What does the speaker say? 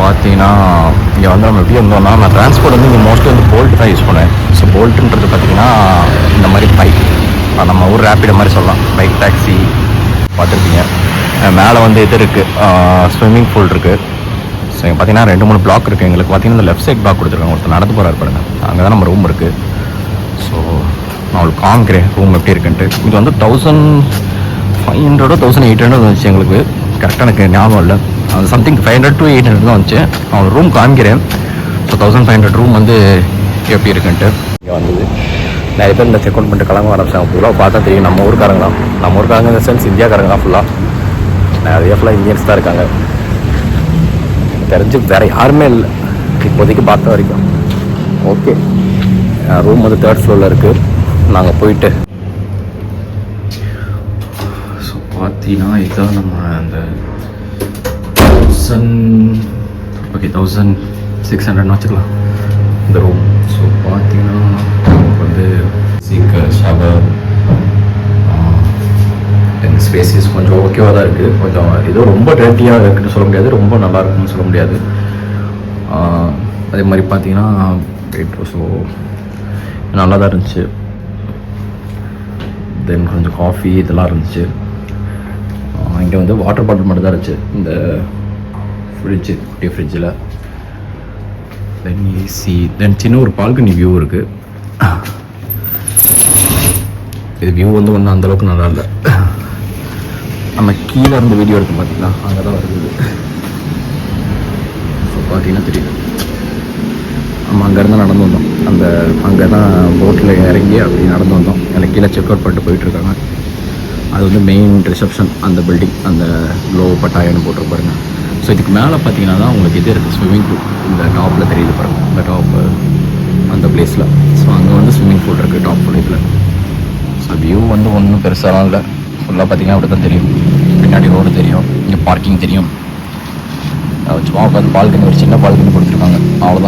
பார்த்தீங்கன்னா இங்கே வந்து நம்ம எப்படி இருந்தோம்னா, நான் ட்ரான்ஸ்போர்ட் வந்து இங்கே மோஸ்ட்லி வந்து போல்ட் தான் யூஸ் பண்ணேன். ஸோ போல்ட்டுன்றது பார்த்தீங்கன்னா இந்த மாதிரி பைக், நம்ம ஊர் ரேப்பிடோ மாதிரி சொல்லலாம், பைக் டாக்ஸி பார்த்துருப்பீங்க. மேலே வந்து இது இருக்குது, ஸ்விம்மிங் பூல் இருக்குது. ஸோ இங்கே பார்த்தீங்கன்னா 2-3 பிளாக் இருக்குது. எங்களுக்கு பார்த்தீங்கன்னா இந்த லெஃப்ட் சைட் பிளாக் கொடுத்துருக்காங்க, ஒருத்தர் நடந்து போகிறாரு பாருங்க, அங்கே தான் நம்ம ரூம் இருக்குது. ஸோ நான் உங்களுக்கு காமிக்கிறேன் ரூம் எப்படி இருக்குன்ட்டு. இது வந்து 1500 1800 வந்துச்சு எங்களுக்கு, கரெக்டாக எனக்கு ஞாபகம் இல்லை. அது சம்திங் 500 to 800 தான் வந்துச்சு. நான் ரூம் காமிக்கிறேன். ஸோ 1500 ரூம் வந்து எப்படி இருக்குன்ட்டு. இங்கே வந்தது நிறைய பேர் இந்த செக் அவுட் பண்ணிட்டு கிளம்ப ஆரம்பிச்சாங்க. ஃபுல்லாக பார்த்தா தெரியும் நம்ம ஊருக்காரங்க தான். நம்ம ஊருக்காரங்க இந்த சென்ஸ் இந்தியாக்காரங்க தான் ஃபுல்லாக, நிறைய ஃபுல்லாக இந்தியன்ஸ் தான் இருக்காங்க. தெரிஞ்சு வேறு யாருமே இல்லை இப்போதைக்கு பார்த்த வரைக்கும். ஓகே, ரூம் வந்து 3rd ஃப்ளோரில் இருக்குது. நாங்கள் போயிட்டு ஸோ பார்த்தீங்கன்னா இதுதான் நம்ம அந்த 1600 வச்சுக்கலாம் இந்த ரூம். ஸோ பார்த்தீங்கன்னா வந்து சீக்க ஷவர் ஸ்பேசிஸ் கொஞ்சம் ஓகேவாக தான் இருக்குது. கொஞ்சம் ஏதோ ரொம்ப டர்ட்டியாக இருக்குன்னு சொல்ல முடியாது, ரொம்ப நல்லா இருக்குன்னு சொல்ல முடியாது. அதே மாதிரி பார்த்தீங்கன்னா ஸோ நல்லா தான் இருந்துச்சு. தென் கொஞ்சம் காஃபி இதெல்லாம் இருந்துச்சு. இங்கே வந்து வாட்டர் பாட்டில் மட்டும் தான் இருந்துச்சு இந்த ஃப்ரிட்ஜு, குட்டி ஃப்ரிட்ஜில். தென் ஏசி, தென் சின்ன ஒரு பால்கனி வியூ இருக்குது. இது வியூ வந்து ஒன்றும் அந்தளவுக்கு நல்லா இல்லை. நம்ம கீழே இருந்து வீடியோ எடுத்து பார்த்தீங்கன்னா அங்கே தான் வருது. ஸோ பார்த்தீங்கன்னா தெரியும், நம்ம அங்கேருந்து நடந்து வந்தோம். அந்த அங்கே தான் போட்டில் இறங்கி அப்படி நடந்து வந்தோம். எனக்கு கீழே செக் அவுட் பண்ணிட்டு போயிட்டுருக்காங்க. அது வந்து மெயின் ரிசப்ஷன், அந்த பில்டிங், அந்த லோ பட்டாயன்னு போட்டிருப்பாருங்க. ஸோ இதுக்கு மேலே பார்த்தீங்கன்னா தான் உங்களுக்கு இது இருக்குது, ஸ்விம்மிங் பூல். இந்த டாப்பில் தெரியுது பாருங்கள், இந்த டாப்பு அந்த பிளேஸில். ஸோ அங்கே வந்து ஸ்விம்மிங் பூல் இருக்குது டாப் ஃப்ளோரில். ஸோ வியூ வந்து ஒன்றும் பெருசாலாம் இல்லை, ஃபுல்லாக பார்த்தீங்கன்னா அப்படி தான் தெரியும். பின்னாடி ரோடு தெரியும், இங்கே பார்க்கிங் தெரியும். சும்மா உட்காந்து பால்கனி, ஒரு சின்ன பால்கனி கொடுத்துருக்காங்க, அவ்வளோதான்.